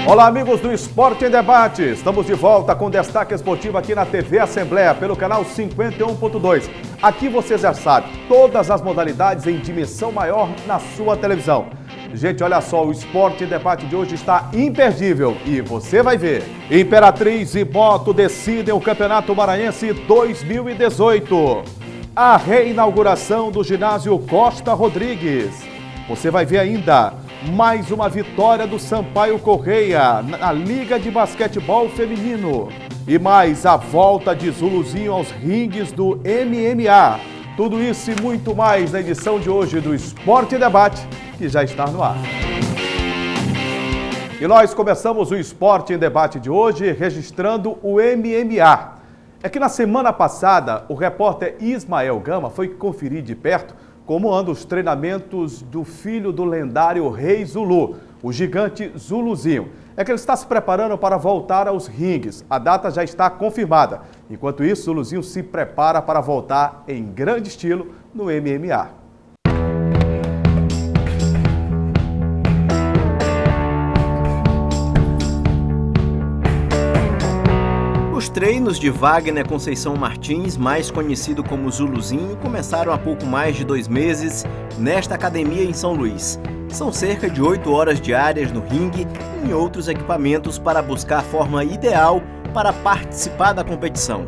Olá, amigos do Esporte em Debate. Estamos de volta com destaque esportivo aqui na TV Assembleia, pelo canal 51.2. Aqui você já sabe, todas as modalidades em dimensão maior na sua televisão. Gente, olha só, o Esporte em Debate de hoje está imperdível e você vai ver. Imperatriz e Moto decidem o Campeonato Maranhense 2018. A reinauguração do ginásio Costa Rodrigues. Você vai ver ainda mais uma vitória do Sampaio Correia na Liga de Basquetebol Feminino. E mais a volta de Zuluzinho aos ringues do MMA. Tudo isso e muito mais na edição de hoje do Esporte em Debate, que já está no ar. E nós começamos o Esporte em Debate de hoje registrando o MMA. É que na semana passada, o repórter Ismael Gama foi conferir de perto como andam os treinamentos do filho do lendário Rei Zulu, o gigante Zuluzinho. É que ele está se preparando para voltar aos ringues. A data já está confirmada. Enquanto isso, Zuluzinho se prepara para voltar em grande estilo no MMA. Os treinos de Wagner Conceição Martins, mais conhecido como Zuluzinho, começaram há pouco mais de 2 meses nesta academia em São Luís. São cerca de 8 horas diárias no ringue e em outros equipamentos para buscar a forma ideal para participar da competição.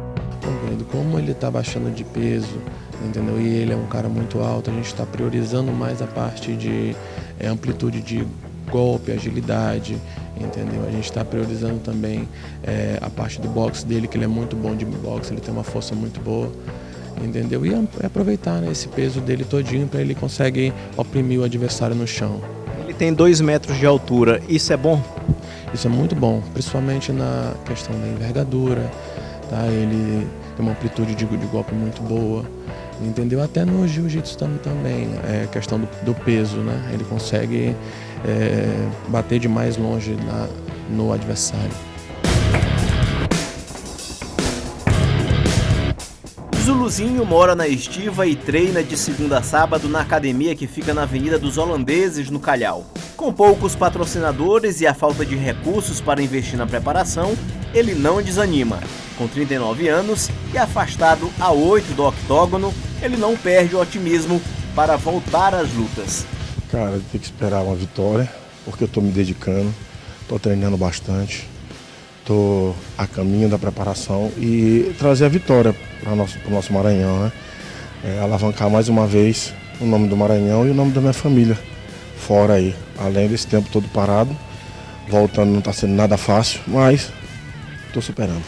Como ele está baixando de peso, entendeu? E ele é um cara muito alto, a gente está priorizando mais a parte de amplitude de golpe, agilidade, entendeu? A gente está priorizando também a parte do boxe dele, que ele é muito bom de boxe, ele tem uma força muito boa, entendeu? E aproveitar, né, esse peso dele todinho para ele conseguir oprimir o adversário no chão. Ele tem 2 metros de altura, isso é bom? Isso é muito bom, principalmente na questão da envergadura, tá? Ele tem uma amplitude de golpe muito boa, entendeu? Até no jiu-jitsu também, questão do peso, né? Ele consegue bater de mais longe no adversário. Zuluzinho mora na Estiva e treina de segunda a sábado na academia que fica na Avenida dos Holandeses, no Calhau. Com poucos patrocinadores e a falta de recursos para investir na preparação, ele não desanima. Com 39 anos e afastado há 8 do octógono, ele não perde o otimismo para voltar às lutas. Cara, tem que esperar uma vitória, porque eu estou me dedicando, estou treinando bastante, estou a caminho da preparação e trazer a vitória para o nosso Maranhão, né? Alavancar mais uma vez o nome do Maranhão e o nome da minha família fora aí. Além desse tempo todo parado, voltando não está sendo nada fácil, mas estou superando.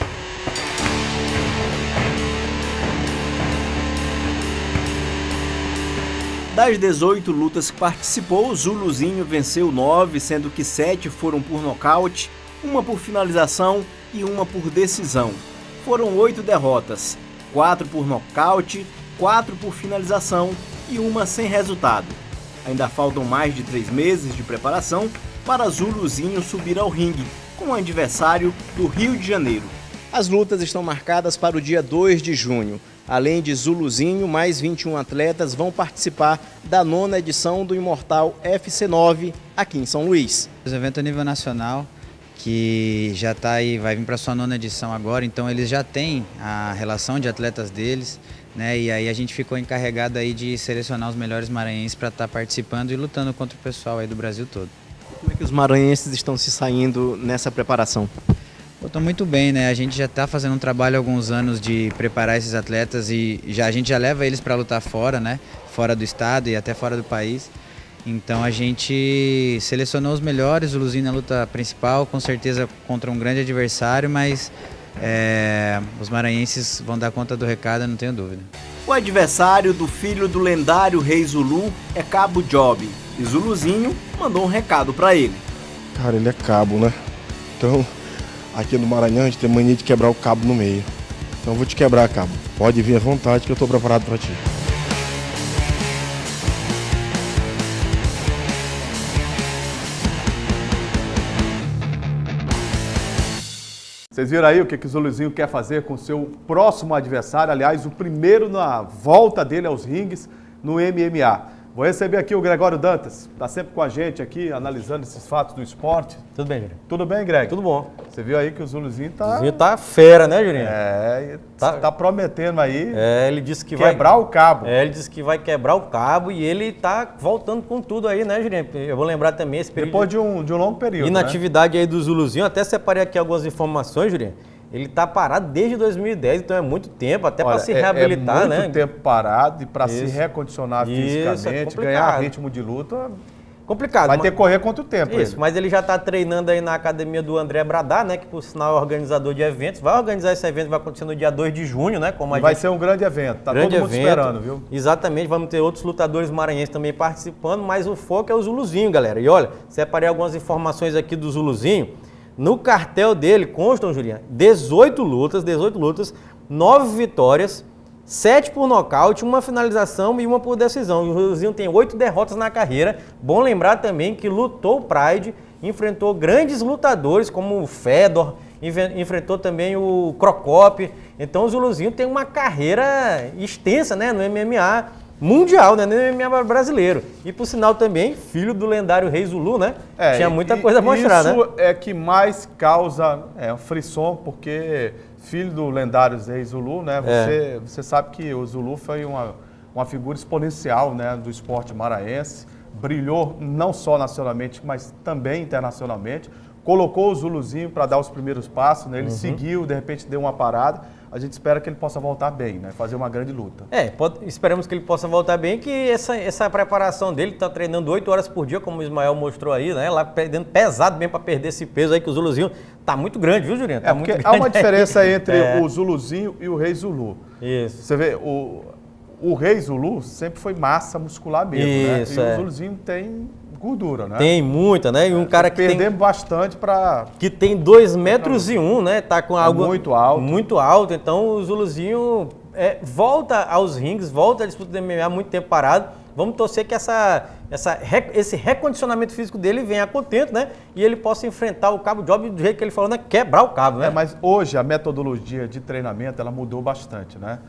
Das 18 lutas que participou, Zuluzinho venceu 9, sendo que 7 foram por nocaute, 1 por finalização e 1 por decisão. Foram 8 derrotas, 4 por nocaute, 4 por finalização e 1 sem resultado. Ainda faltam mais de 3 meses de preparação para Zuluzinho subir ao ringue, com o adversário do Rio de Janeiro. As lutas estão marcadas para o dia 2 de junho. Além de Zuluzinho, mais 21 atletas vão participar da 9ª edição do Imortal FC9 aqui em São Luís. O evento a nível nacional, que já está aí, vai vir para a sua 9ª edição agora, então eles já têm a relação de atletas deles, né? E aí a gente ficou encarregado aí de selecionar os melhores maranhenses para estar participando e lutando contra o pessoal aí do Brasil todo. Como é que os maranhenses estão se saindo nessa preparação? Estou muito bem, né? A gente já está fazendo um trabalho há alguns anos de preparar esses atletas e a gente já leva eles para lutar fora, né? Fora do estado e até fora do país. Então a gente selecionou os melhores, o Zuluzinho na luta principal, com certeza contra um grande adversário, mas os maranhenses vão dar conta do recado, não tenho dúvida. O adversário do filho do lendário Rei Zulu é Cabo Job, e Zuluzinho mandou um recado para ele. Cara, ele é cabo, né? Então, aqui no Maranhão a gente tem mania de quebrar o cabo no meio. Então eu vou te quebrar, cabo. Pode vir à vontade que eu estou preparado para ti. Vocês viram aí o que o Zuluzinho quer fazer com o seu próximo adversário, aliás, o primeiro na volta dele aos ringues no MMA. Vou receber aqui o Gregório Dantas, está sempre com a gente aqui, analisando esses fatos do esporte. Tudo bem, Jurinho? Tudo bem, Greg? Tudo bom. Você viu aí que o Zuluzinho tá... O Zuluzinho tá fera, né, Jurinho? Tá prometendo aí ele disse que quebrar o cabo. Ele disse que vai quebrar o cabo e ele tá voltando com tudo aí, né, Jurinho? Eu vou lembrar também esse período... Depois de um longo período, inatividade aí do Zuluzinho, até separei aqui algumas informações, Jurinho. Ele tá parado desde 2010, então é muito tempo, até para se reabilitar, né? É muito tempo parado e para se recondicionar fisicamente, ganhar ritmo de luta... Complicado. Vai ter que correr quanto tempo? Isso, mas ele já está treinando aí na academia do André Bradar, né? Que por sinal é organizador de eventos. Vai organizar esse evento, vai acontecer no dia 2 de junho, né? Vai ser um grande evento, tá todo mundo esperando, viu? Exatamente, vamos ter outros lutadores maranhenses também participando, mas o foco é o Zuluzinho, galera. E olha, separei algumas informações aqui do Zuluzinho. No cartel dele constam, Juliana, 18 lutas, 9 vitórias, 7 por nocaute, 1 finalização e 1 por decisão. O Zuluzinho tem 8 derrotas na carreira. Bom lembrar também que lutou o Pride, enfrentou grandes lutadores como o Fedor, enfrentou também o Crocop. Então o Zuluzinho tem uma carreira extensa, né, no MMA mundial, né, no MMA brasileiro. E por sinal também, filho do lendário Rei Zulu, né? Tinha muita coisa a mostrar, né? Isso é que mais causa frisson, porque filho do lendário Rei Zulu, né? Você sabe que o Zulu foi uma figura exponencial, né, do esporte maranhense. Brilhou não só nacionalmente, mas também internacionalmente. Colocou o Zuluzinho para dar os primeiros passos, né? Ele seguiu, de repente deu uma parada. A gente espera que ele possa voltar bem, né? Fazer uma grande luta. Esperamos que ele possa voltar bem, que essa preparação dele, está treinando 8 horas por dia, como o Ismael mostrou aí, né? Lá perdendo pesado bem para perder esse peso aí, que o Zuluzinho tá muito grande, viu, Jurinho? Tá muito grande. Há uma diferença entre o Zuluzinho e o Rei Zulu. Isso. Você vê, o Rei Zulu sempre foi massa muscular mesmo, né? E o Zuluzinho tem gordura, né? Tem muita, né? E um cara que perdemos bastante para... Que tem 2,1 metros, né? Tá com algo... Muito alto. Muito alto. Então o Zuluzinho volta aos rings, volta à disputa do MMA há muito tempo parado. Vamos torcer que esse recondicionamento físico dele venha a contento, né? E ele possa enfrentar o Cabo Job do jeito que ele falou, né? Quebrar o cabo, né? Mas hoje a metodologia de treinamento, ela mudou bastante, né?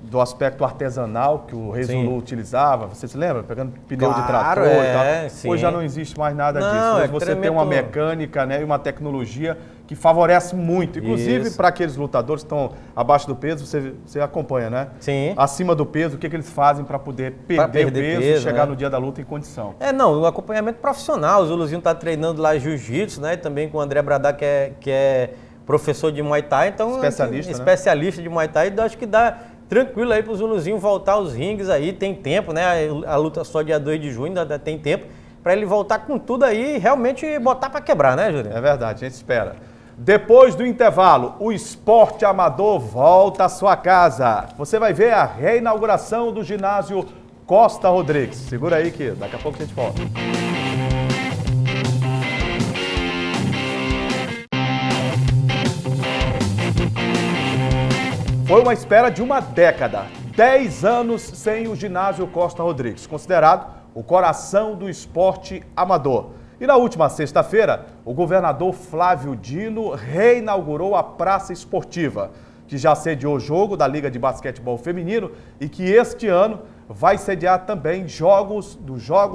Do aspecto artesanal que o Rei Zulu utilizava, você se lembra? Pegando pneu de trator e tal. Sim. Hoje já não existe mais nada disso. Hoje você tem uma mecânica, né, e uma tecnologia que favorece muito. Inclusive para aqueles lutadores que estão abaixo do peso, você acompanha, né? Sim. Acima do peso, o que eles fazem para poder perder o peso e chegar no dia da luta em condição? O acompanhamento profissional. O Zuluzinho está treinando lá jiu-jitsu, né? Também com o André Bradar, que é professor de Muay Thai. Então, especialista de Muay Thai. Então acho que dá tranquilo aí pro Zuluzinho voltar aos rings aí, tem tempo, né? A luta só dia 2 de junho, ainda tem tempo para ele voltar com tudo aí e realmente botar para quebrar, né, Júlio? É verdade, a gente espera. Depois do intervalo, o esporte amador volta à sua casa. Você vai ver a reinauguração do ginásio Costa Rodrigues. Segura aí que daqui a pouco a gente volta. Foi uma espera de uma década, 10 anos sem o ginásio Costa Rodrigues, considerado o coração do esporte amador. E na última sexta-feira, o governador Flávio Dino reinaugurou a Praça Esportiva, que já sediou o jogo da Liga de Basquetebol Feminino e que este ano vai sediar também Jogos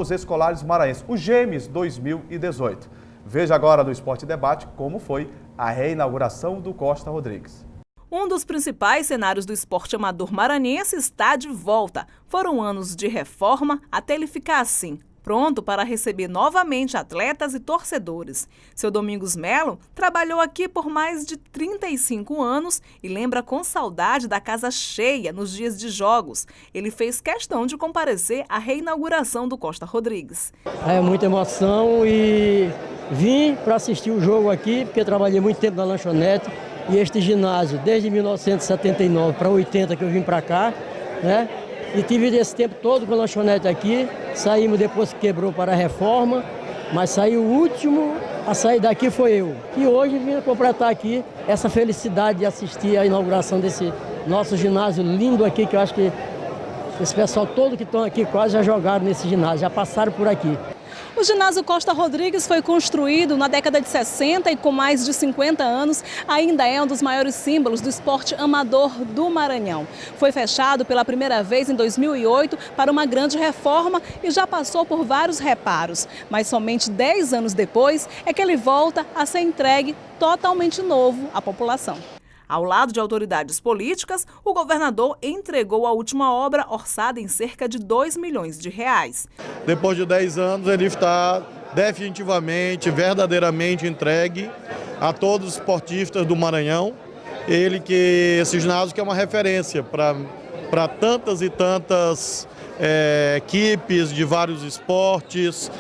Escolares Maranhenses, o GEMES 2018. Veja agora no Esporte Debate como foi a reinauguração do Costa Rodrigues. Um dos principais cenários do esporte amador maranhense está de volta. Foram anos de reforma até ele ficar assim, pronto para receber novamente atletas e torcedores. Seu Domingos Melo trabalhou aqui por mais de 35 anos e lembra com saudade da casa cheia nos dias de jogos. Ele fez questão de comparecer à reinauguração do Costa Rodrigues. É muita emoção e vim para assistir o jogo aqui, porque trabalhei muito tempo na lanchonete. E este ginásio, desde 1979 para 80 que eu vim para cá, né? E tive esse tempo todo com a lanchonete aqui. Saímos depois que quebrou para a reforma, mas saiu o último a sair daqui foi eu. E hoje vim completar aqui essa felicidade de assistir à inauguração desse nosso ginásio lindo aqui, que eu acho que esse pessoal todo que estão aqui quase já jogaram nesse ginásio, já passaram por aqui. O ginásio Costa Rodrigues foi construído na década de 60 e com mais de 50 anos ainda é um dos maiores símbolos do esporte amador do Maranhão. Foi fechado pela primeira vez em 2008 para uma grande reforma e já passou por vários reparos. Mas somente 10 anos depois é que ele volta a ser entregue totalmente novo à população. Ao lado de autoridades políticas, o governador entregou a última obra orçada em cerca de 2 milhões de reais. Depois de 10 anos, ele está definitivamente, verdadeiramente entregue a todos os esportistas do Maranhão. Esse ginásio que é uma referência para tantas e tantas equipes de vários esportes,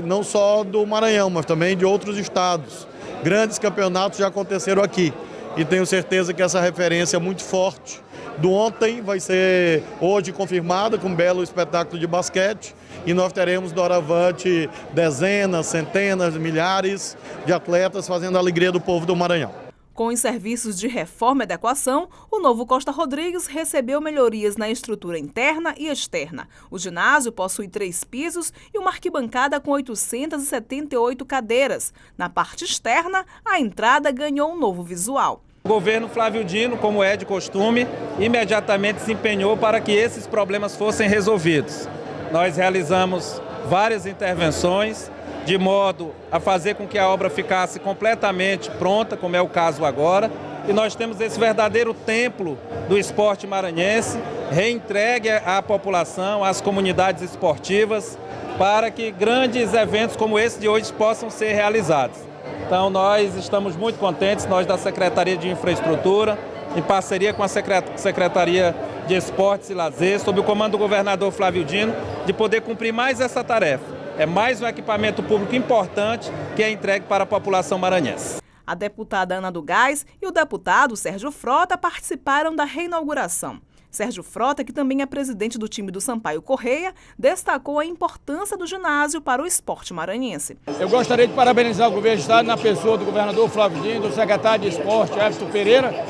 não só do Maranhão, mas também de outros estados. Grandes campeonatos já aconteceram aqui. E tenho certeza que essa referência muito forte do ontem vai ser hoje confirmada com um belo espetáculo de basquete e nós teremos doravante dezenas, centenas, milhares de atletas fazendo a alegria do povo do Maranhão. Com os serviços de reforma e adequação, o novo Costa Rodrigues recebeu melhorias na estrutura interna e externa. O ginásio possui 3 pisos e uma arquibancada com 878 cadeiras. Na parte externa, a entrada ganhou um novo visual. O governo Flávio Dino, como é de costume, imediatamente se empenhou para que esses problemas fossem resolvidos. Nós realizamos várias intervenções, de modo a fazer com que a obra ficasse completamente pronta, como é o caso agora. E nós temos esse verdadeiro templo do esporte maranhense, reentregue à população, às comunidades esportivas, para que grandes eventos como esse de hoje possam ser realizados. Então nós estamos muito contentes, nós da Secretaria de Infraestrutura, em parceria com a Secretaria de Esportes e Lazer, sob o comando do governador Flávio Dino, de poder cumprir mais essa tarefa. É mais um equipamento público importante que é entregue para a população maranhense. A deputada Ana do Gás e o deputado Sérgio Frota participaram da reinauguração. Sérgio Frota, que também é presidente do time do Sampaio Correia, destacou a importância do ginásio para o esporte maranhense. Eu gostaria de parabenizar o governo do estado na pessoa do governador Flávio Dino, do secretário de Esporte, Everton Pereira,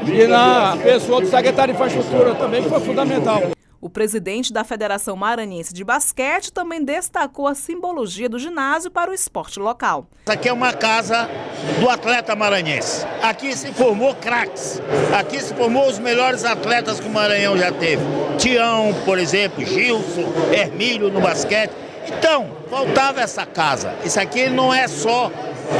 e na pessoa do secretário de Infraestrutura também, que foi fundamental. O presidente da Federação Maranhense de Basquete também destacou a simbologia do ginásio para o esporte local. Essa aqui é uma casa do atleta maranhense. Aqui se formou craques. Aqui se formou os melhores atletas que o Maranhão já teve. Tião, por exemplo, Gilson, Hermílio no basquete. Então, faltava essa casa. Isso aqui não é só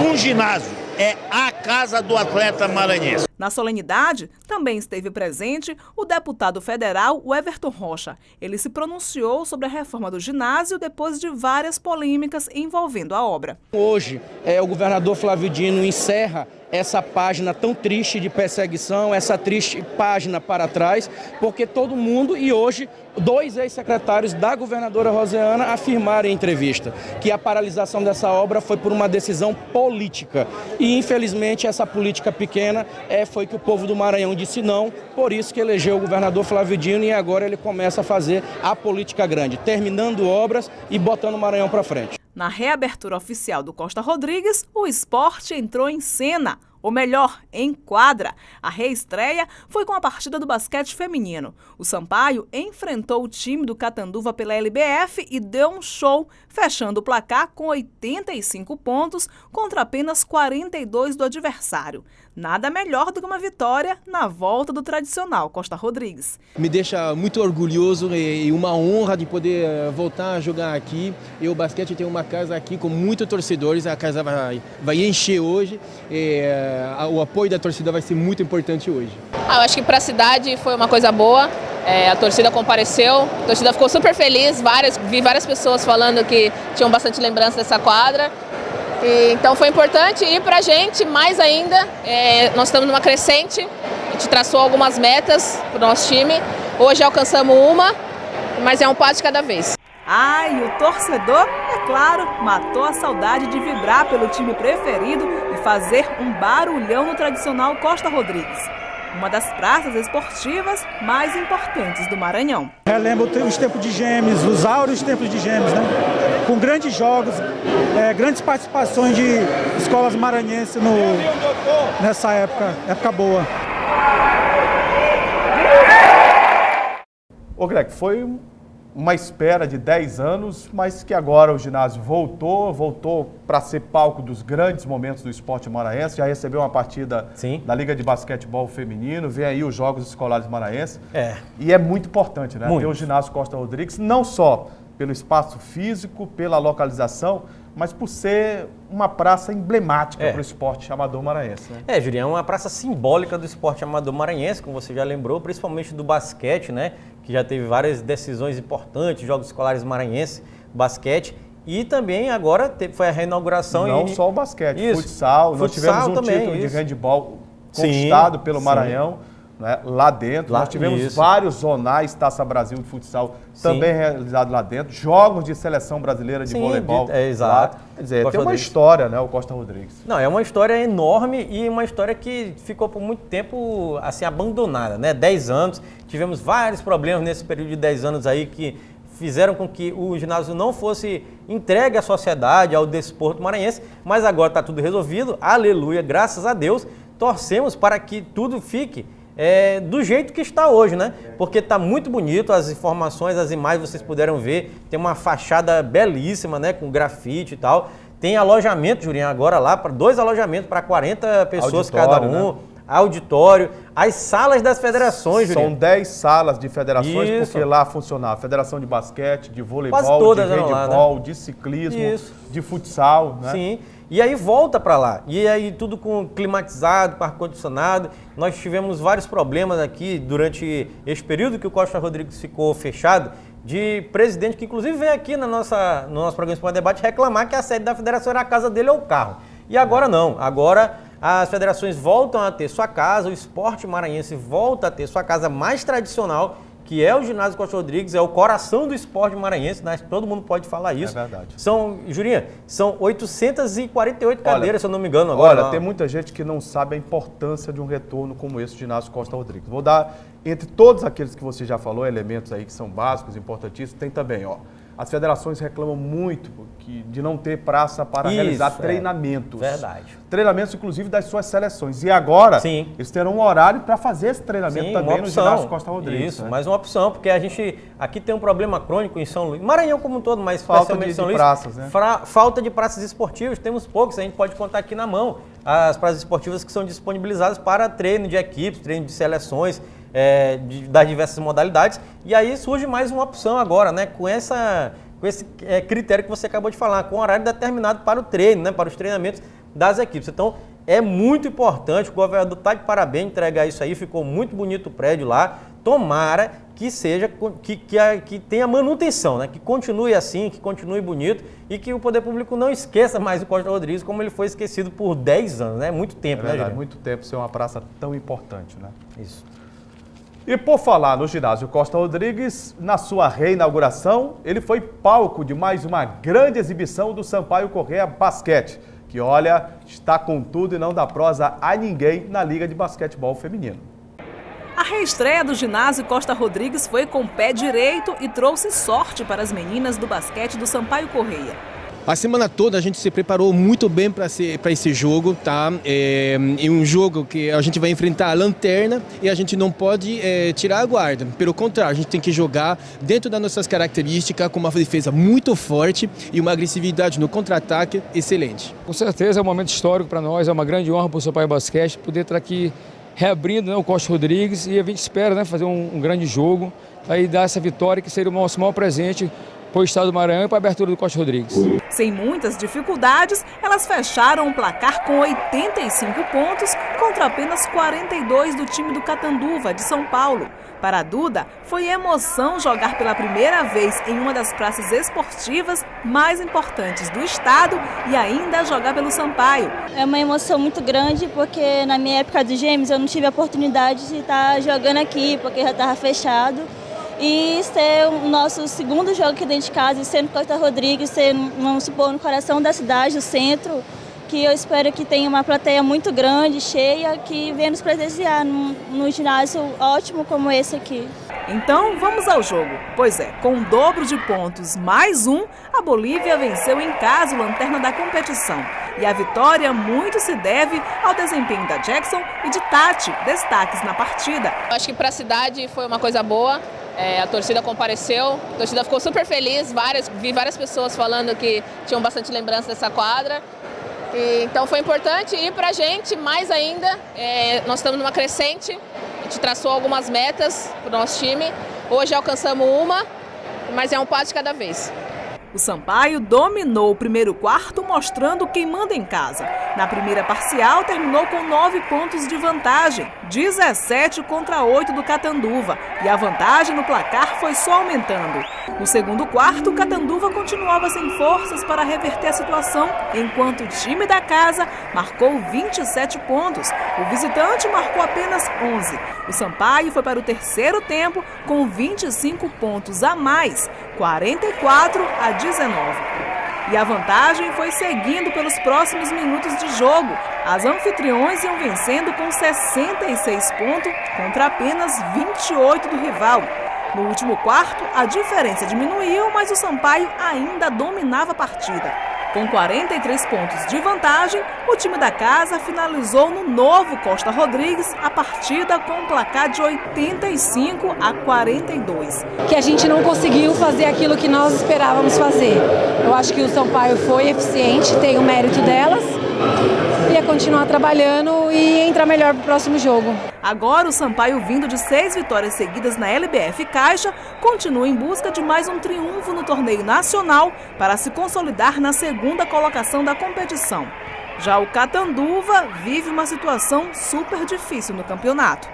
um ginásio, é a casa do atleta maranhense. Na solenidade, também esteve presente o deputado federal Everton Rocha. Ele se pronunciou sobre a reforma do ginásio depois de várias polêmicas envolvendo a obra. Hoje, o governador Flávio Dino encerra essa página tão triste de perseguição, essa triste página para trás, porque todo mundo, e hoje, 2 ex-secretários da governadora Roseana afirmaram em entrevista que a paralisação dessa obra foi por uma decisão política. E, infelizmente, essa política pequena foi que o povo do Maranhão disse não, por isso que elegeu o governador Flávio Dino e agora ele começa a fazer a política grande, terminando obras e botando o Maranhão para frente. Na reabertura oficial do Costa Rodrigues, o esporte entrou em cena, ou melhor, em quadra. A reestreia foi com a partida do basquete feminino. O Sampaio enfrentou o time do Catanduva pela LBF e deu um show, fechando o placar com 85 pontos contra apenas 42 do adversário. Nada melhor do que uma vitória na volta do tradicional Costa Rodrigues. Me deixa muito orgulhoso e uma honra de poder voltar a jogar aqui. E o basquete tem uma casa aqui com muitos torcedores, a casa vai encher hoje. O apoio da torcida vai ser muito importante hoje. Eu acho que para a cidade foi uma coisa boa, a torcida compareceu, a torcida ficou super feliz, vi várias pessoas falando que tinham bastante lembrança dessa quadra. Então foi importante e para a gente, mais ainda, nós estamos numa crescente, a gente traçou algumas metas para o nosso time, hoje alcançamos uma, mas é um passo de cada vez. E o torcedor, é claro, matou a saudade de vibrar pelo time preferido e fazer um barulhão no tradicional Costa Rodrigues, uma das praças esportivas mais importantes do Maranhão. Relembro os tempos de Gêmeos, os áureos tempos de Gêmeos, né? Com grandes jogos, grandes participações de escolas maranhenses nessa época boa. Ô Greg, foi uma espera de 10 anos, mas que agora o ginásio voltou para ser palco dos grandes momentos do esporte maranhense, já recebeu uma partida da Liga de Basquetebol Feminino, vem aí os Jogos Escolares Maranhenses, e é muito importante, né? Ter o ginásio Costa Rodrigues, não só pelo espaço físico, pela localização, mas por ser uma praça emblemática para o esporte amador maranhense. Né? Julião, é uma praça simbólica do esporte amador maranhense, como você já lembrou, principalmente do basquete, né? Que já teve várias decisões importantes, Jogos Escolares Maranhense, basquete, e também agora foi a reinauguração. Não só o basquete, futsal. Nós tivemos um título de handebol conquistado pelo Maranhão, né, lá dentro. Nós tivemos vários zonais Taça Brasil de futsal também realizados lá dentro, jogos de seleção brasileira de voleibol. Exato. Quer dizer, tem uma história, né, o Costa Rodrigues. Não, é uma história enorme e uma história que ficou por muito tempo assim abandonada, né? 10 anos, tivemos vários problemas nesse período de 10 anos aí que fizeram com que o ginásio não fosse entregue à sociedade, ao desporto maranhense, mas agora está tudo resolvido, aleluia, graças a Deus, torcemos para que tudo fique do jeito que está hoje, né? Porque está muito bonito, as informações, as imagens vocês puderam ver, tem uma fachada belíssima, né? Com grafite e tal. Tem alojamento, Jurinho, agora lá, para 2 alojamentos para 40 pessoas auditório, cada um. Né? Auditório, as salas das federações, Jurinho. São 10 salas de federações, porque lá funcionava federação de basquete, de voleibol, de handebol, né? De ciclismo, de futsal, né? Sim. E aí volta para lá, e aí tudo com climatizado, com ar-condicionado. Nós tivemos vários problemas aqui durante esse período que o Costa Rodrigues ficou fechado, de presidente que inclusive veio aqui no nosso programa Esporte Debate reclamar que a sede da federação era a casa dele ou o carro. E agora não, agora as federações voltam a ter sua casa, o esporte maranhense volta a ter sua casa mais tradicional, que é o ginásio Costa Rodrigues, é o coração do esporte maranhense, né? Todo mundo pode falar isso. É verdade. Jurinha, são 848 cadeiras, se eu não me engano. Agora, tem muita gente que não sabe a importância de um retorno como esse do ginásio Costa Rodrigues. Vou dar, entre todos aqueles que você já falou, elementos aí que são básicos, importantíssimos, tem também, as federações reclamam muito de não ter praça para realizar treinamentos. Verdade. Treinamentos, inclusive, das suas seleções. E agora, eles terão um horário para fazer esse treinamento também no ginásio Costa Rodrigues. Isso, mais uma opção, porque a gente aqui tem um problema crônico em São Luís, Maranhão como um todo, mas especialmente em São Luís. Praças, né? Falta de praças esportivas, temos poucos, a gente pode contar aqui na mão as praças esportivas que são disponibilizadas para treino de equipes, treino de seleções, das diversas modalidades, e aí surge mais uma opção agora, né, com esse critério que você acabou de falar, com horário determinado para o treino, né, para os treinamentos das equipes. Então, é muito importante, o governador está de parabéns entregar isso aí, ficou muito bonito o prédio lá, tomara que seja, que tenha manutenção, né, que continue assim, que continue bonito e que o poder público não esqueça mais o Costa Rodrigues como ele foi esquecido por 10 anos, né, muito tempo, né, verdade, muito tempo ser uma praça tão importante, né. Isso. E por falar no ginásio Costa Rodrigues, na sua reinauguração, ele foi palco de mais uma grande exibição do Sampaio Corrêa Basquete, que, olha, está com tudo e não dá prosa a ninguém na Liga de Basquetebol Feminino. A reestreia do ginásio Costa Rodrigues foi com o pé direito e trouxe sorte para as meninas do basquete do Sampaio Corrêa. A semana toda a gente se preparou muito bem para esse jogo, tá? É um jogo que a gente vai enfrentar a lanterna e a gente não pode tirar a guarda. Pelo contrário, a gente tem que jogar dentro das nossas características, com uma defesa muito forte e uma agressividade no contra-ataque excelente. Com certeza é um momento histórico para nós, é uma grande honra para o Sampaio Basquete poder estar aqui reabrindo, né, o Costa Rodrigues, e a gente espera, né, fazer um grande jogo, aí dar essa vitória que seria o nosso maior presente para o estado do Maranhão e para a abertura do Costa Rodrigues. Sem muitas dificuldades, elas fecharam o placar com 85 pontos contra apenas 42 do time do Catanduva, de São Paulo. Para a Duda, foi emoção jogar pela primeira vez em uma das praças esportivas mais importantes do estado e ainda jogar pelo Sampaio. É uma emoção muito grande porque na minha época de Gêmeos eu não tive a oportunidade de estar jogando aqui porque já estava fechado. E ser o nosso segundo jogo aqui dentro de casa, sendo Costa Rodrigues, sendo, vamos supor, no coração da cidade, no centro, que eu espero que tenha uma plateia muito grande, cheia, que venha nos presenciar num ginásio ótimo como esse aqui. Então vamos ao jogo. Pois é, com o dobro de pontos mais um, a Bolívia venceu em casa o lanterna da competição. E a vitória muito se deve ao desempenho da Jackson e de Tati, destaques na partida. Acho que para a cidade foi uma coisa boa. A torcida compareceu, a torcida ficou super feliz, vi várias pessoas falando que tinham bastante lembrança dessa quadra. Então foi importante e pra gente, mais ainda, nós estamos numa crescente, a gente traçou algumas metas pro nosso time, hoje alcançamos uma, mas é um passo de cada vez. O Sampaio dominou o primeiro quarto, mostrando quem manda em casa. Na primeira parcial, terminou com 9 pontos de vantagem, 17 contra 8 do Catanduva, e a vantagem no placar foi só aumentando. No segundo quarto, o Catanduva continuava sem forças para reverter a situação, enquanto o time da casa marcou 27 pontos. O visitante marcou apenas 11. O Sampaio foi para o terceiro tempo com 25 pontos a mais, 44-19. E a vantagem foi seguindo pelos próximos minutos de jogo. As anfitriões iam vencendo com 66 pontos contra apenas 28 do rival. No último quarto, a diferença diminuiu, mas o Sampaio ainda dominava a partida. Com 43 pontos de vantagem, o time da casa finalizou no novo Costa Rodrigues a partida com um placar de 85-42. Que a gente não conseguiu fazer aquilo que nós esperávamos fazer. Eu acho que o Sampaio foi eficiente, tem o mérito delas. E é continuar trabalhando e entrar melhor para o próximo jogo. Agora o Sampaio, vindo de 6 vitórias seguidas na LBF Caixa, continua em busca de mais um triunfo no torneio nacional para se consolidar na segunda colocação da competição. Já o Catanduva vive uma situação super difícil no campeonato.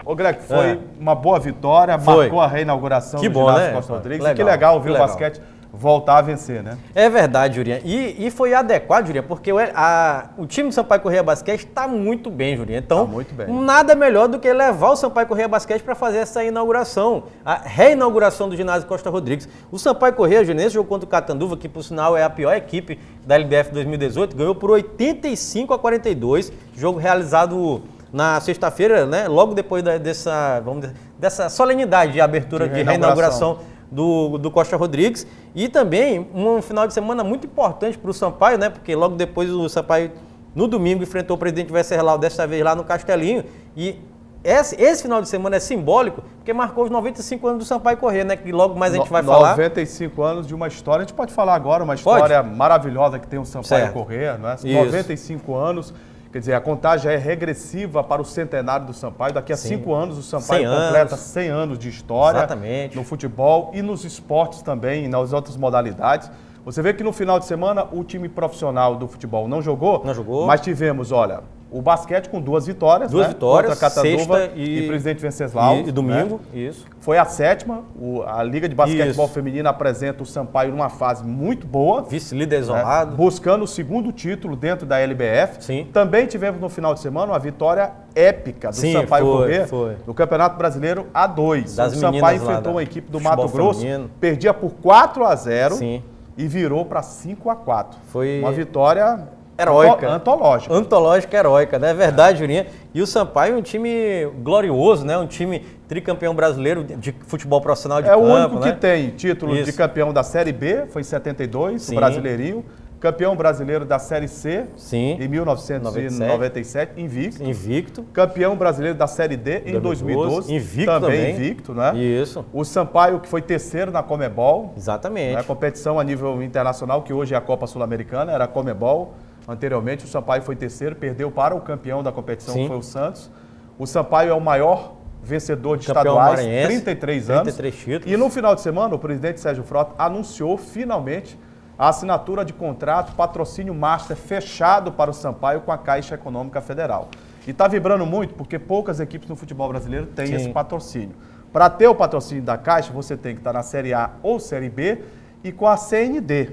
Ô Greg, foi uma boa vitória, marcou a reinauguração do ginásio Costa Rodrigues. Legal, que legal ver o basquete voltar a vencer, né? É verdade, Jurinha. E foi adequado, Jurinha, porque o time do Sampaio Corrêa Basquete está muito bem, Jurinha. Então, muito bem. Nada melhor do que levar o Sampaio Corrêa Basquete para fazer essa inauguração, a reinauguração do ginásio Costa Rodrigues. O Sampaio Corrêa, Jurinha, esse jogo contra o Catanduva, que por sinal é a pior equipe da LBF 2018, ganhou por 85-42, jogo realizado na sexta-feira, né? Logo depois dessa solenidade de abertura de reinauguração do Costa Rodrigues, e também um final de semana muito importante para o Sampaio, né? Porque logo depois o Sampaio, no domingo, enfrentou o Presidente Venceslau, desta vez lá no Castelinho, e esse final de semana é simbólico, porque marcou os 95 anos do Sampaio Corrêa, né? Que logo mais a gente vai falar. 95 anos de uma história, a gente pode falar agora, uma história maravilhosa que tem o Sampaio Corrêa, né? 95 anos. Quer dizer, a contagem é regressiva para o centenário do Sampaio. Daqui a 5 anos o Sampaio completa 100 anos de história no futebol e nos esportes também, e nas outras modalidades. Você vê que no final de semana o time profissional do futebol não jogou, mas tivemos, olha, o basquete com 2 vitórias, contra Catanduva e Presidente Venceslau. E domingo, isso. Foi a 7ª, a Liga de Basquetebol Feminina apresenta o Sampaio numa fase muito boa. Vice-líder isolado. Buscando o 2º título dentro da LBF. Sim. Também tivemos no final de semana uma vitória épica do Sampaio Corrêa no Campeonato Brasileiro A2. O Sampaio enfrentou uma equipe do Mato Grosso, perdia por 4-0 e virou para 5-4. Foi uma vitória heróica. Antológica. Antológica, heróica, né? É verdade, Jurinha. E o Sampaio é um time glorioso, né? Um time tricampeão brasileiro de futebol profissional de campo. É o único que tem título de campeão da Série B, foi em 72, o Brasileirinho. Campeão brasileiro da Série C, em 1997, invicto. Campeão brasileiro da Série D em 2012, também invicto, né? Isso. O Sampaio, que foi terceiro na Comebol. Exatamente. Né? Competição a nível internacional, que hoje é a Copa Sul-Americana, era a Comebol. Anteriormente, o Sampaio foi terceiro, perdeu para o campeão da competição, que foi o Santos. O Sampaio é o maior vencedor de estaduais, 33 anos. 33 títulos. E no final de semana, o presidente Sérgio Frota anunciou finalmente a assinatura de contrato, patrocínio master fechado para o Sampaio com a Caixa Econômica Federal. E está vibrando muito porque poucas equipes no futebol brasileiro têm esse patrocínio. Para ter o patrocínio da Caixa, você tem que estar na Série A ou Série B e com a CND,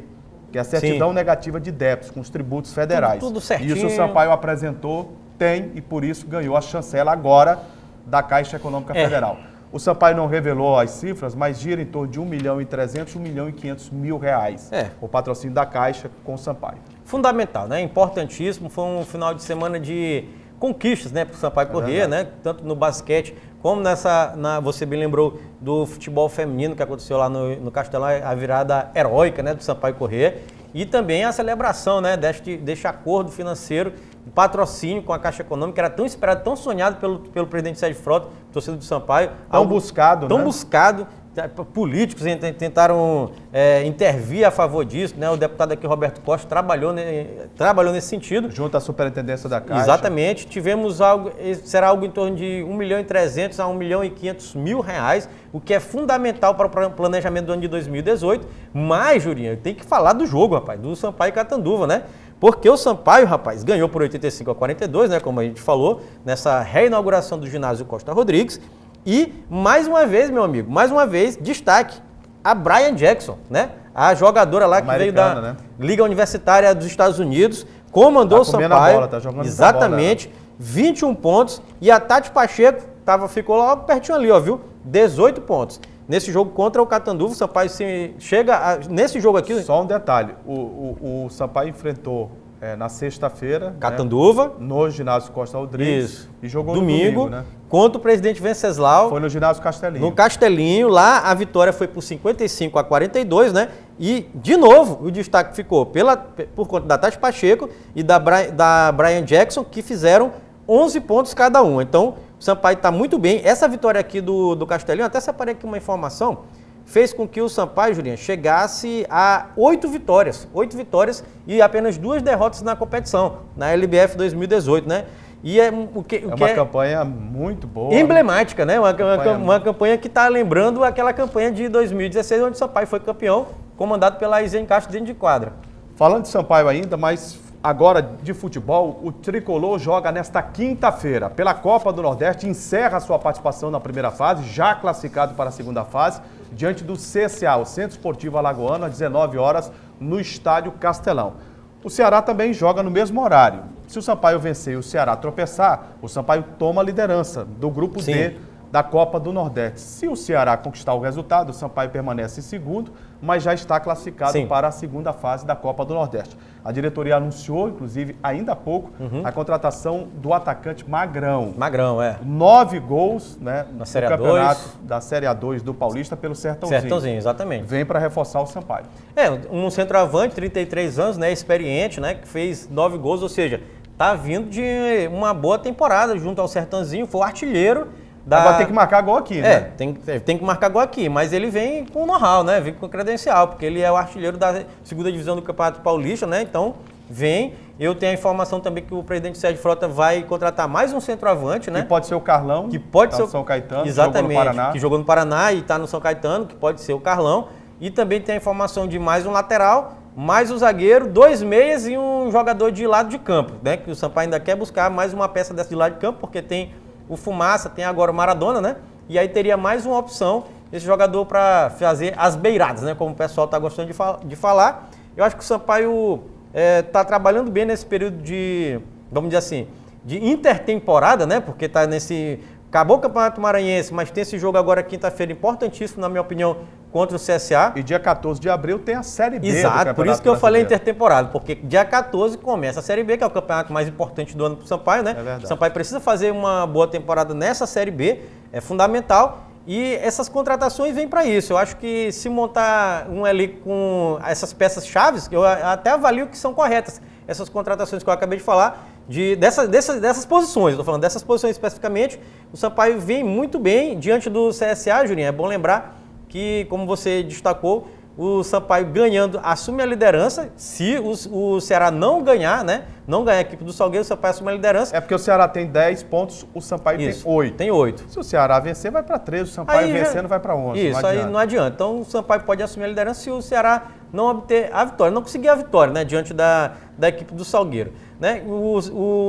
que é a certidão negativa de débitos, com os tributos federais. Tudo certinho. Isso o Sampaio apresentou, tem, e por isso ganhou a chancela agora da Caixa Econômica Federal. O Sampaio não revelou as cifras, mas gira em torno de 1.300.000, 1.500.000 reais. O patrocínio da Caixa com o Sampaio. Fundamental, né? Importantíssimo. Foi um final de semana de conquistas, né, para o Sampaio Corrêa, né? Tanto no basquete como você bem lembrou do futebol feminino que aconteceu lá no Castelão, a virada heróica, né, do Sampaio Corrêa. E também a celebração, né, deste acordo financeiro, patrocínio com a Caixa Econômica, que era tão esperado, tão sonhado pelo presidente Sérgio Frota, torcedor do Sampaio. Tão buscado, tão né? buscado. Políticos tentaram intervir a favor disso, né? O deputado aqui, Roberto Costa, trabalhou nesse sentido. Junto à superintendência da Caixa. Exatamente. Tivemos será algo em torno de 1.300.000 a 1.500.000 reais, o que é fundamental para o planejamento do ano de 2018. Mas, Jurinha, tem que falar do jogo, rapaz, do Sampaio e Catanduva, né? Porque o Sampaio, rapaz, ganhou por 85-42, né? Como a gente falou, nessa reinauguração do ginásio Costa Rodrigues. E, mais uma vez, meu amigo, destaque, a Brian Jackson, né? A jogadora lá que veio da Liga Universitária dos Estados Unidos, comandou o Sampaio. Tá jogando exatamente, 21 pontos. E a Tati Pacheco ficou lá pertinho ali, ó, viu? 18 pontos. Nesse jogo contra o Catanduva, o Sampaio chega nesse jogo aqui... Só um detalhe, o Sampaio enfrentou na sexta-feira, Catanduva, né, no ginásio Costa Rodrigues. Isso. E jogou no domingo, né? Contra o presidente Venceslau. Foi no ginásio Castelinho. No Castelinho, lá a vitória foi por 55-42, né? E, de novo, o destaque ficou por conta da Tati Pacheco e da Brian Jackson, que fizeram 11 pontos cada um. Então, o Sampaio está muito bem. Essa vitória aqui do Castelinho, até separei aqui uma informação, fez com que o Sampaio, Julinha, chegasse a 8 vitórias e apenas 2 derrotas na competição, na LBF 2018, né? E é uma campanha muito boa. Emblemática, né? Uma campanha que está lembrando aquela campanha de 2016, onde o Sampaio foi campeão, comandado pela Isene Castro dentro de quadra. Falando de Sampaio ainda, mas agora de futebol, o Tricolor joga nesta quinta-feira pela Copa do Nordeste, encerra sua participação na primeira fase, já classificado para a segunda fase, diante do CSA, o Centro Esportivo Alagoano, às 19 horas, no Estádio Castelão. O Ceará também joga no mesmo horário. Se o Sampaio vencer e o Ceará tropeçar, o Sampaio toma a liderança do grupo D da Copa do Nordeste. Se o Ceará conquistar o resultado, o Sampaio permanece em segundo, mas já está classificado para a segunda fase da Copa do Nordeste. A diretoria anunciou, inclusive, ainda há pouco, a contratação do atacante Magrão. 9 gols, né, na Série campeonato da Série A2 do Paulista pelo Sertãozinho. Sertãozinho, exatamente. Vem para reforçar o Sampaio. Um centroavante, 33 anos, né, experiente, né, que fez 9 gols, ou seja, tá vindo de uma boa temporada junto ao Sertãozinho, foi o artilheiro. Agora tem que marcar gol aqui, né? Tem que marcar gol aqui, mas ele vem com know-how, né? Vem com credencial, porque ele é o artilheiro da segunda divisão do Campeonato Paulista, né? Então, vem. Eu tenho a informação também que o presidente Sérgio Frota vai contratar mais um centroavante, né? Que pode ser o Carlão, que pode ser o São Caetano, exatamente, que jogou no Paraná. Que jogou no Paraná e está no São Caetano, que pode ser o Carlão. E também tem a informação de mais um lateral, mais um zagueiro, 2 meias e um jogador de lado de campo, né? Que o Sampaio ainda quer buscar mais uma peça dessa de lado de campo, porque tem o Fumaça, tem agora o Maradona, né? E aí teria mais uma opção, esse jogador para fazer as beiradas, né? Como o pessoal está gostando de falar. Eu acho que o Sampaio está trabalhando bem nesse período de, vamos dizer assim, de intertemporada, né? Porque está acabou o Campeonato Maranhense, mas tem esse jogo agora quinta-feira importantíssimo, na minha opinião, contra o CSA. E dia 14 de abril tem a Série B. Exato, por isso que eu falei intertemporada, porque dia 14 começa a Série B, que é o campeonato mais importante do ano para o Sampaio, né? O Sampaio precisa fazer uma boa temporada nessa Série B, é fundamental. E essas contratações vêm para isso. Eu acho que se montar um elenco com essas peças-chave, eu até avalio que são corretas. Essas contratações que eu acabei de falar, dessas posições, estou falando dessas posições especificamente, o Sampaio vem muito bem diante do CSA, Julinho. É bom lembrar que, como você destacou, o Sampaio ganhando assume a liderança. Se o Ceará não ganhar, né? Não ganhar a equipe do Salgueiro, o Sampaio assume a liderança. É porque o Ceará tem 10 pontos, o Sampaio tem 8. Tem 8. Se o Ceará vencer, vai para 13, o Sampaio vencendo vai para 11. Isso, aí não adianta. Então o Sampaio pode assumir a liderança se o Ceará não obter a vitória, não conseguir a vitória, né? Diante da equipe do Salgueiro. Né?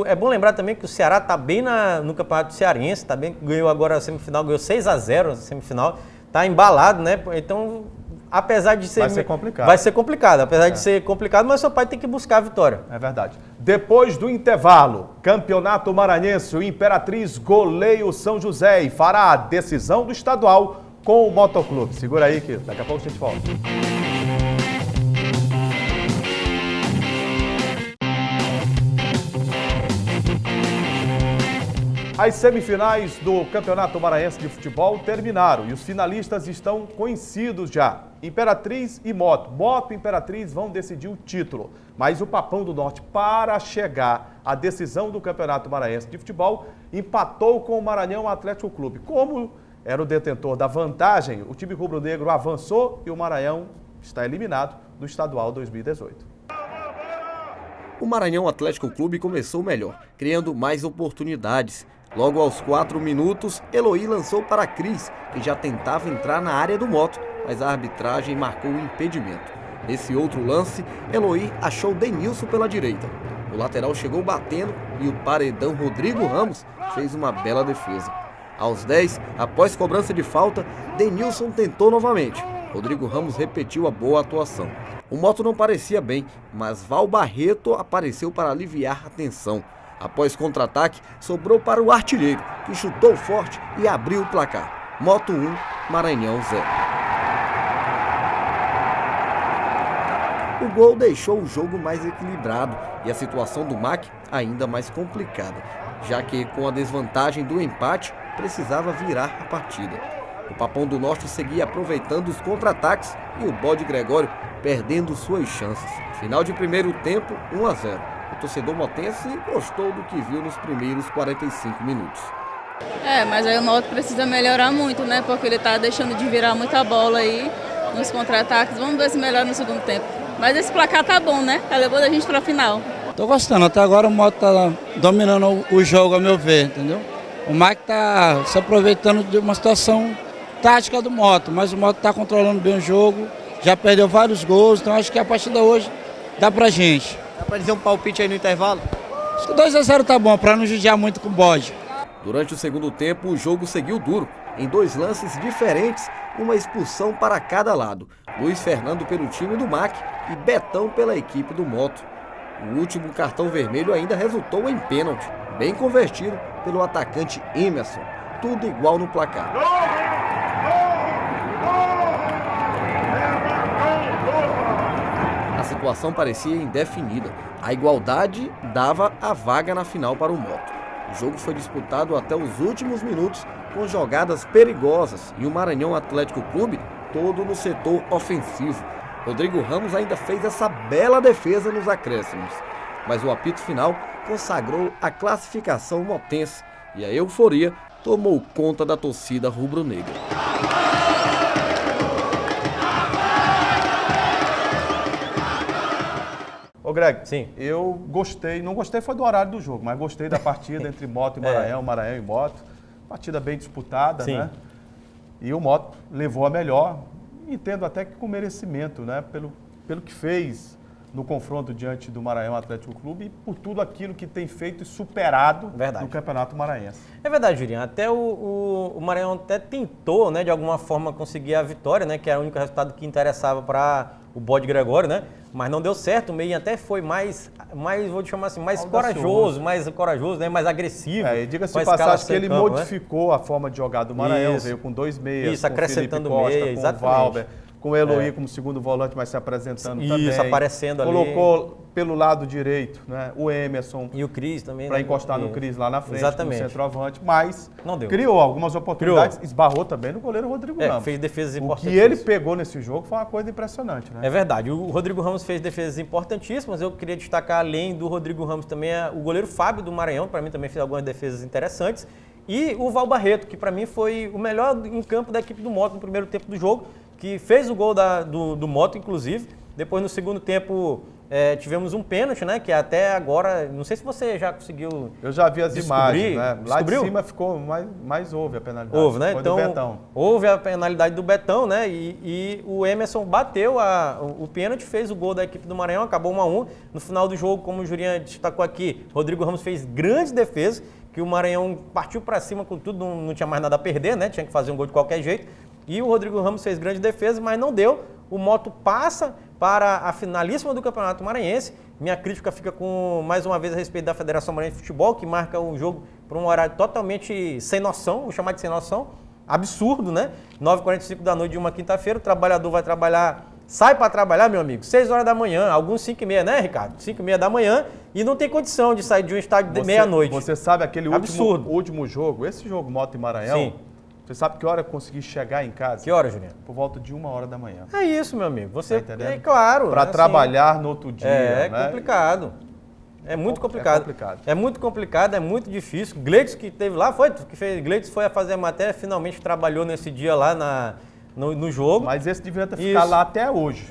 É bom lembrar também que o Ceará está bem no Campeonato Cearense, tá bem, ganhou agora a semifinal, ganhou 6-0 na semifinal, está embalado, né? Então, apesar de ser... Vai ser complicado. Vai ser complicado, apesar de ser complicado, mas o Sampaio tem que buscar a vitória. É verdade. Depois do intervalo, Campeonato Maranhense, o Imperatriz goleia o São José e fará a decisão do estadual com o Motoclube. Segura aí que daqui a pouco a gente volta. As semifinais do Campeonato Maranhense de Futebol terminaram e os finalistas estão conhecidos já. Imperatriz e Moto. Moto e Imperatriz vão decidir o título. Mas o Papão do Norte, para chegar à decisão do Campeonato Maranhense de Futebol, empatou com o Maranhão Atlético Clube. Como era o detentor da vantagem, o time rubro-negro avançou e o Maranhão está eliminado do Estadual 2018. O Maranhão Atlético Clube começou melhor, criando mais oportunidades. Logo aos 4 minutos, Eloy lançou para Cris, que já tentava entrar na área do Moto, mas a arbitragem marcou o impedimento. Nesse outro lance, Eloy achou Denilson pela direita. O lateral chegou batendo e o paredão Rodrigo Ramos fez uma bela defesa. Aos 10, após cobrança de falta, Denilson tentou novamente. Rodrigo Ramos repetiu a boa atuação. O Moto não parecia bem, mas Val Barreto apareceu para aliviar a tensão. Após contra-ataque, sobrou para o artilheiro, que chutou forte e abriu o placar. Moto 1, Maranhão 0. O gol deixou o jogo mais equilibrado e a situação do MAC ainda mais complicada, já que com a desvantagem do empate, precisava virar a partida. O Papão do Norte seguia aproveitando os contra-ataques e o Bode Gregório perdendo suas chances. Final de primeiro tempo, 1-0. O torcedor motense gostou do que viu nos primeiros 45 minutos. Mas aí o Moto precisa melhorar muito, né? Porque ele tá deixando de virar muita bola aí nos contra-ataques. Vamos ver se melhora no segundo tempo. Mas esse placar tá bom, né? Tá levando a gente pra final. Tô gostando, até agora o Moto tá dominando o jogo, a meu ver, entendeu? O Mike tá se aproveitando de uma situação tática do Moto, mas o Moto tá controlando bem o jogo, já perdeu vários gols, então acho que a partida hoje dá pra gente. Dá pra dizer um palpite aí no intervalo? Acho que 2-0 tá bom, pra não judiar muito com o Bode. Durante o segundo tempo, o jogo seguiu duro. Em 2 lances diferentes, uma expulsão para cada lado. Luiz Fernando pelo time do MAC e Betão pela equipe do Moto. O último cartão vermelho ainda resultou em pênalti, bem convertido pelo atacante Emerson. Tudo igual no placar. A situação parecia indefinida. A igualdade dava a vaga na final para o Moto. O jogo foi disputado até os últimos minutos com jogadas perigosas e o Maranhão Atlético Clube todo no setor ofensivo. Rodrigo Ramos ainda fez essa bela defesa nos acréscimos. Mas o apito final consagrou a classificação motense e a euforia tomou conta da torcida rubro-negra. Ô Greg, sim, eu gostei, não gostei foi do horário do jogo, mas gostei da partida entre Moto e Maranhão, Maranhão e Moto. Partida bem disputada, sim, né? E o Moto levou a melhor, entendo até que com merecimento, né? Pelo que fez no confronto diante do Maranhão Atlético Clube e por tudo aquilo que tem feito e superado no Campeonato Maranhense. É verdade, Juliano. Até o Maranhão até tentou, né, de alguma forma conseguir a vitória, né, que era o único resultado que interessava para o Bode Gregório, né? Mas não deu certo. O Meio até foi mais, vou te chamar assim, mais corajoso, né, mais agressivo. Diga-se de passagem que ele modificou a forma de jogar do Maranhão, veio com 2 meias, isso, acrescentando Felipe Costa, meia, com exatamente. o Valber, com o Eloy como segundo volante, mas se apresentando também. Isso, aparecendo ali. Colocou pelo lado direito, né, o Emerson. E o Cris também. Para encostar no Cris lá na frente, exatamente, no centroavante, mas não deu. Criou algumas oportunidades, esbarrou também no goleiro Rodrigo Ramos. Fez defesas importantes. O que ele pegou nesse jogo foi uma coisa impressionante, né? É verdade. O Rodrigo Ramos fez defesas importantíssimas. Eu queria destacar, além do Rodrigo Ramos, também o goleiro Fábio do Maranhão, para mim também fez algumas defesas interessantes. E o Val Barreto, que para mim foi o melhor em campo da equipe do Moto no primeiro tempo do jogo, que fez o gol do Moto, inclusive. Depois, no segundo tempo, tivemos um pênalti, né? Que até agora, não sei se você já conseguiu. Eu já vi as imagens, né? Lá descobriu? de cima ficou, mais houve a penalidade. Houve, né? Foi Então, do Betão. houve a penalidade do Betão, né? E o Emerson bateu o pênalti, fez o gol da equipe do Maranhão, acabou 1-1. No final do jogo, como o Julian destacou aqui, Rodrigo Ramos fez grande defesa, que o Maranhão partiu para cima com tudo, não tinha mais nada a perder, né? Tinha que fazer um gol de qualquer jeito. E o Rodrigo Ramos fez grande defesa, mas não deu. O Moto passa para a finalíssima do Campeonato Maranhense. Minha crítica fica com, mais uma vez, a respeito da Federação Maranhense de Futebol, que marca um jogo por um horário totalmente sem noção, vou chamar de sem noção, absurdo, né? 9h45 da noite de uma quinta-feira, o trabalhador vai trabalhar sai para trabalhar, meu amigo, 6 horas da manhã, alguns 5h30, né, Ricardo? 5h30 da manhã e não tem condição de sair de um estádio de meia-noite. Você sabe aquele Absurdo. último jogo, esse jogo Moto e Maranhão? Sim. Você sabe que hora eu consegui chegar em casa? Que hora, Juliano? Por volta de 1h da manhã. É isso, meu amigo. Você, tá entendendo? é claro. Para assim, trabalhar no outro dia, É né? complicado. É muito complicado. É complicado. É muito complicado, é muito difícil. Gleitos que teve lá, Gleitos foi a fazer a matéria, finalmente trabalhou nesse dia lá no jogo. Mas esse devia ter ficado lá até hoje.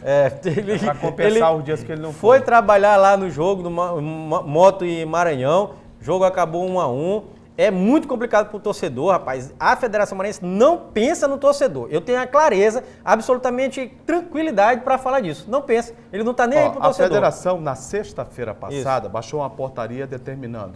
Para compensar os dias que ele não foi trabalhar lá no jogo do Moto e Maranhão. O jogo acabou 1-1. É muito complicado para o torcedor, rapaz. A Federação Maranhense não pensa no torcedor. Eu tenho a clareza, absolutamente tranquilidade para falar disso. Não pensa. Ele não está nem aí para o torcedor. A Federação, na sexta-feira passada, baixou uma portaria determinando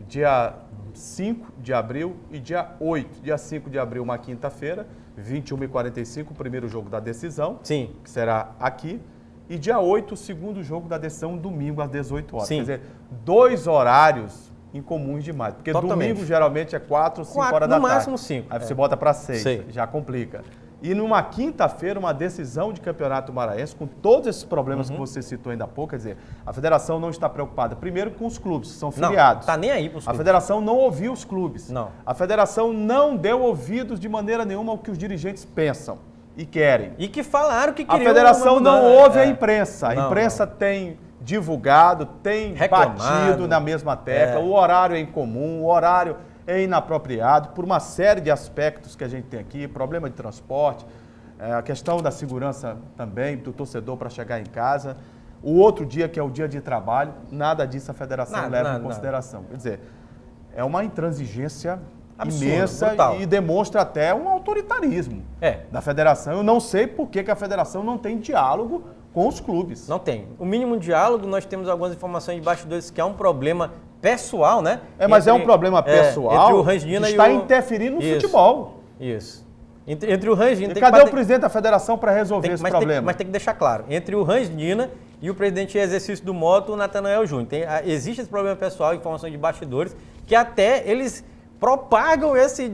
dia 5 de abril e dia 8. Dia 5 de abril, uma quinta-feira, 21h45, o primeiro jogo da decisão. Sim. Que será aqui. E dia 8, o segundo jogo da decisão, domingo, às 18 horas. Sim. Quer dizer, 2 horários incomuns demais. Porque Totalmente. domingo geralmente é 4 ou 5 horas da tarde. No máximo 5. Aí você bota para 6, já complica. E numa quinta-feira, uma decisão de campeonato maranhense, com todos esses problemas que você citou ainda há pouco, quer dizer, a federação não está preocupada, primeiro, com os clubes, que são filiados. Não, tá nem aí para os clubes. A federação não ouviu os clubes. Não. A federação não deu ouvidos de maneira nenhuma ao que os dirigentes pensam e querem. E que falaram que queriam... A federação não ouve a imprensa. A Não, imprensa tem divulgado, tem reclamado, batido na mesma tecla, o horário é incomum, o horário é inapropriado, por uma série de aspectos que a gente tem aqui, problema de transporte, a questão da segurança também, do torcedor para chegar em casa. O outro dia, que é o dia de trabalho, nada disso a federação leva em consideração. Quer dizer, é uma intransigência absurdo, imensa brutal. E demonstra até um autoritarismo da federação. Eu não sei por que a federação não tem diálogo com os clubes. Não tem. O mínimo diálogo, nós temos algumas informações de bastidores que é um problema pessoal, né? Mas é um problema pessoal entre o Rangina que está e o... interferindo no futebol. Isso. Entre o Rangina... E cadê o presidente da federação para resolver esse problema? Mas tem que deixar claro. Entre o Rangina e o presidente em exercício do Moto, o Natanael Júnior. Existe esse problema pessoal, informações de bastidores, que até eles propagam esse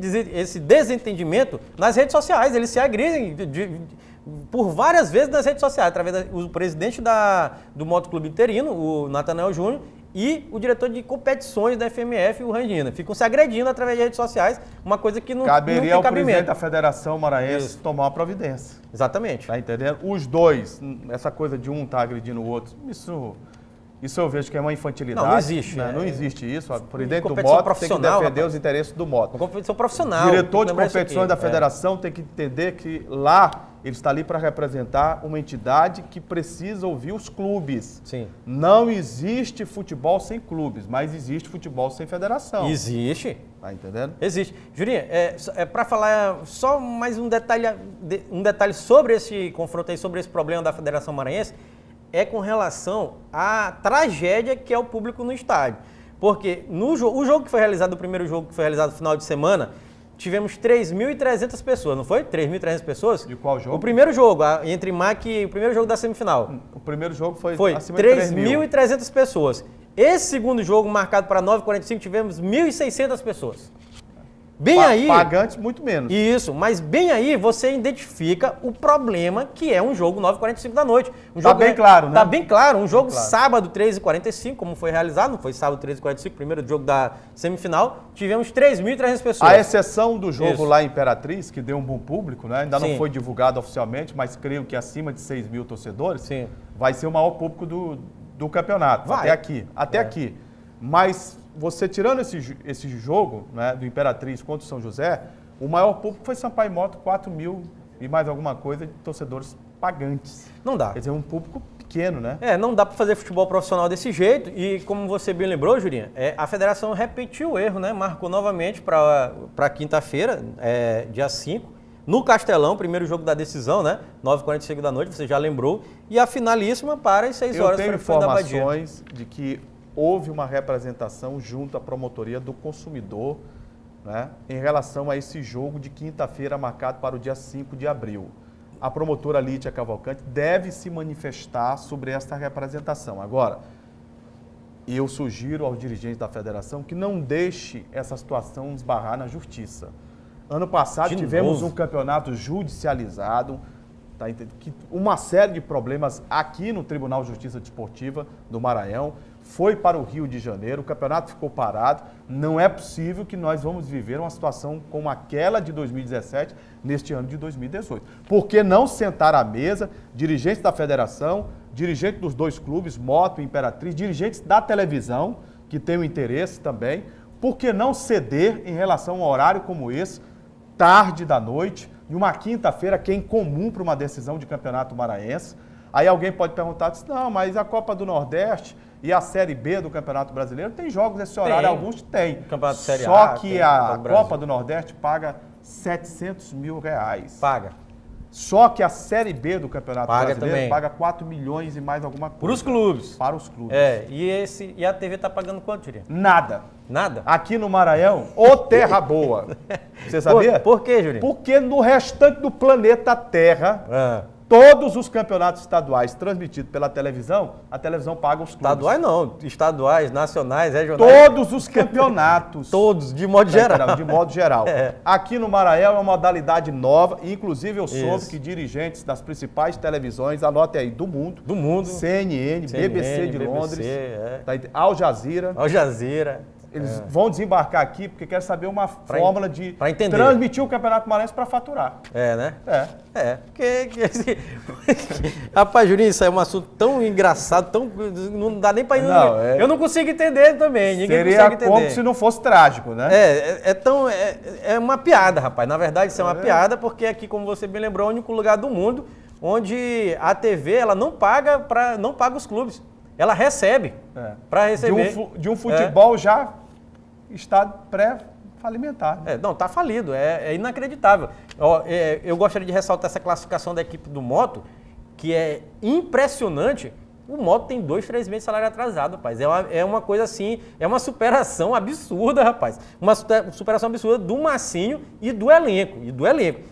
desentendimento nas redes sociais. Eles se agridem por várias vezes nas redes sociais, através do presidente do Moto Clube Interino, o Natanael Júnior, e o diretor de competições da FMF, o Rangina. Ficam se agredindo através de redes sociais, uma coisa que não tem cabimento. Caberia ao presidente da Federação Maranhense tomar uma providência. Exatamente. Tá entendendo? Os dois, essa coisa de um tá agredindo o outro, isso eu vejo que é uma infantilidade. Não existe. Né? Não existe isso. O presidente do competição Moto tem que defender rapaz. os interesses do Moto. Uma competição profissional. O diretor de competições da federação tem que entender que lá ele está ali para representar uma entidade que precisa ouvir os clubes. Sim. Não existe futebol sem clubes, mas existe futebol sem federação. Existe. Tá entendendo? Existe. Jurinha, para falar só mais um detalhe sobre esse confronto aí, sobre esse problema da Federação Maranhense, é com relação à tragédia que é o público no estádio. Porque o jogo que foi realizado, o primeiro jogo que foi realizado no final de semana, tivemos 3.300 pessoas, não foi? 3.300 pessoas? De qual jogo? O primeiro jogo, entre MAC e o primeiro jogo da semifinal. O primeiro jogo foi acima de 3.300 pessoas. Esse segundo jogo, marcado para 9h45, tivemos 1.600 pessoas. Bem aí... Pagantes, muito menos. Isso, mas bem aí você identifica o problema que é um jogo 9h45 da noite. Tá bem claro, né? Tá bem claro. Um jogo sábado 13h45, como foi realizado, não foi sábado 13h45, primeiro jogo da semifinal, tivemos 3.300 pessoas. A exceção do jogo lá em Imperatriz, que deu um bom público, né? Ainda não foi divulgado oficialmente, mas creio que acima de 6.000 torcedores, vai ser o maior público do campeonato. Vai. Até aqui. Mas você tirando esse jogo, né, do Imperatriz contra o São José, o maior público foi Sampaio Moto, 4.000 e mais alguma coisa de torcedores pagantes. Não dá. Quer dizer, um público pequeno, né? Não dá para fazer futebol profissional desse jeito e como você bem lembrou, Jurinha, a federação repetiu o erro, né? Marcou novamente para quinta-feira, dia 5, no Castelão, primeiro jogo da decisão, né? 9h45 da noite, você já lembrou, e a finalíssima para as 6 horas. Eu tenho informações de que houve uma representação junto à promotoria do consumidor, né, em relação a esse jogo de quinta-feira marcado para o dia 5 de abril. A promotora Lídia Cavalcante deve se manifestar sobre esta representação. Agora, eu sugiro aos dirigentes da federação que não deixe essa situação esbarrar na justiça. Ano passado tivemos um campeonato judicializado, tá entendendo? Que uma série de problemas aqui no Tribunal de Justiça Desportiva do Maranhão, foi para o Rio de Janeiro, o campeonato ficou parado. Não é possível que nós vamos viver uma situação como aquela de 2017 neste ano de 2018. Por que não sentar à mesa, dirigentes da federação, dirigentes dos dois clubes, Moto e Imperatriz, dirigentes da televisão, que têm o interesse também, por que não ceder em relação a um horário como esse, tarde da noite, em uma quinta-feira, que é incomum para uma decisão de campeonato maranhense? Aí alguém pode perguntar, não, mas a Copa do Nordeste e a Série B do Campeonato Brasileiro tem jogos nesse horário, alguns tem. Campeonato Série Só A, que a Copa do Nordeste paga R$700 mil. Paga. Só que a Série B do Campeonato Brasileiro também. paga 4 milhões e mais alguma coisa. Para os clubes. Para os clubes. E a TV tá pagando quanto, Jurinho? Nada. Nada? Aqui no Maranhão, ô terra boa. Você sabia? Por quê, Jurinho? Porque no restante do planeta Terra, todos os campeonatos estaduais transmitidos pela televisão, a televisão paga os clubes. Estaduais não, estaduais, nacionais, regionais. Todos os campeonatos. Todos, de modo geral. De modo geral. Aqui no Maranhão é uma modalidade nova, e inclusive eu soube que dirigentes das principais televisões, anote aí, do mundo, CNN, BBC de Londres, Al Jazeera. Eles vão desembarcar aqui porque querem saber uma fórmula de transmitir o Campeonato Maranhense para faturar. Né? Rapaz, Jurinho, isso é um assunto tão engraçado, não dá nem para... Eu não consigo entender também, ninguém consegue entender. Seria como se não fosse trágico, né? É uma piada, rapaz. Na verdade, isso é uma piada porque aqui, como você bem lembrou, é o único lugar do mundo onde a TV ela não paga os clubes. Ela recebe para receber. De um futebol já está pré-falimentar. Não, está falido, é inacreditável. Eu gostaria de ressaltar essa classificação da equipe do Moto, que é impressionante. O Moto tem 2, 3 meses de salário atrasado, rapaz. É uma coisa assim, é uma superação absurda, rapaz. Uma superação absurda do Massinho e do elenco.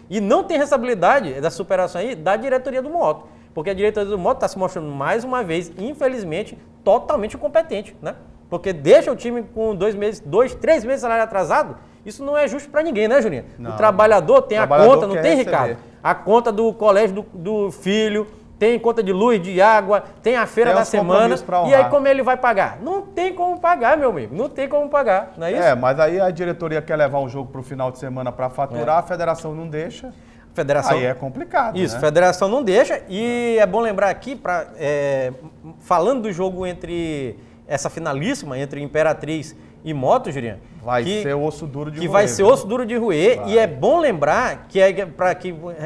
E não tem responsabilidade dessa superação aí da diretoria do Moto. Porque a diretoria do Moto está se mostrando mais uma vez, infelizmente, totalmente incompetente, né? Porque deixa o time com 2, 3 meses de salário atrasado, isso não é justo para ninguém, né, Juninho? O trabalhador tem a conta, não tem, Ricardo? A conta do colégio do filho, tem conta de luz, de água, tem a feira da semana, e aí como ele vai pagar? Não tem como pagar, meu amigo, não tem como pagar, não é isso? Mas aí a diretoria quer levar o jogo para o final de semana para faturar, a federação não deixa. Aí é complicado, Isso, né? A federação não deixa, e é bom lembrar aqui, falando do jogo essa finalíssima entre Imperatriz e Moto, Jurinho, vai ser osso duro de roer. Vai ser osso duro de roer, e é bom lembrar que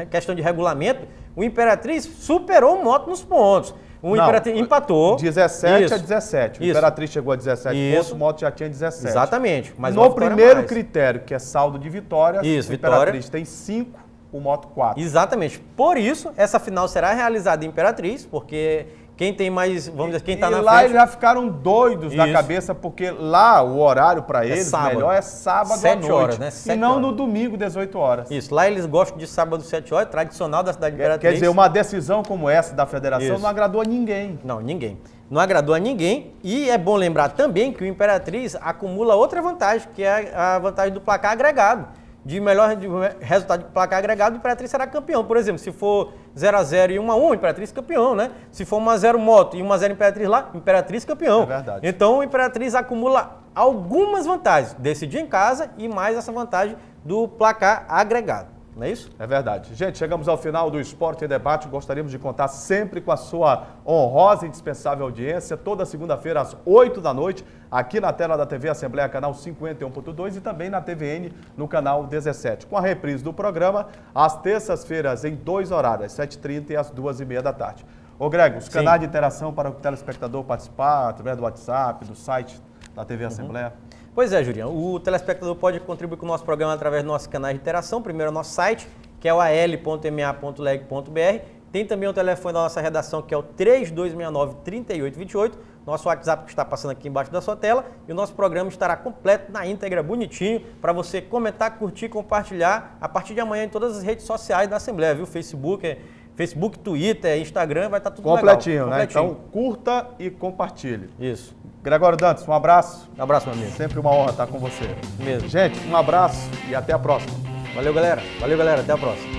questão de regulamento, o Imperatriz superou o Moto nos pontos. O Imperatriz empatou. 17 a 17. O Imperatriz chegou a 17 pontos, o Moto já tinha 17. Exatamente. Mas no primeiro critério, que é saldo de vitórias, o Imperatriz tem 5, o Moto 4. Exatamente. Por isso, essa final será realizada em Imperatriz, porque quem tem mais, vamos dizer, quem está na frente... E lá eles já ficaram doidos da cabeça, porque lá o horário para eles melhor é sábado 7 à noite. horas, né? E não no domingo, 18 horas. Isso, lá eles gostam de sábado 7 horas, tradicional da cidade de Imperatriz. Quer dizer, uma decisão como essa da federação não agradou a ninguém. Não, ninguém. Não agradou a ninguém, e é bom lembrar também que o Imperatriz acumula outra vantagem, que é a vantagem do placar agregado. De resultado de placar agregado, o Imperatriz será campeão. Por exemplo, se for 0-0 e 1-1, Imperatriz campeão, né? Se for 1-0 Moto e 1-0 Imperatriz lá, Imperatriz campeão. É verdade. Então o Imperatriz acumula algumas vantagens. Decidir em casa e mais essa vantagem do placar agregado. Não é isso? É verdade. Gente, chegamos ao final do Esporte em Debate. Gostaríamos de contar sempre com a sua honrosa e indispensável audiência, toda segunda-feira às 8 da noite, aqui na tela da TV Assembleia, canal 51.2 e também na TVN, no canal 17. Com a reprise do programa, às terças-feiras, em 2 horários, às 7h30 e às 2h30 da tarde. Ô Greg, os canais de interação para o telespectador participar, através do WhatsApp, do site da TV Assembleia. Pois é, Julião. O telespectador pode contribuir com o nosso programa através do nosso canal de interação. Primeiro, o nosso site, que é o al.ma.leg.br. Tem também o telefone da nossa redação, que é o 3269-3828. Nosso WhatsApp que está passando aqui embaixo da sua tela. E o nosso programa estará completo, na íntegra, bonitinho, para você comentar, curtir, compartilhar a partir de amanhã em todas as redes sociais da Assembleia, viu? Facebook, Twitter, Instagram, vai estar tudo completinho, legal. Né? Então, curta e compartilhe. Isso. Gregório Dantas, um abraço. Um abraço, meu amigo. Sempre uma honra estar com você. Mesmo. Gente, um abraço e até a próxima. Valeu, galera. Até a próxima.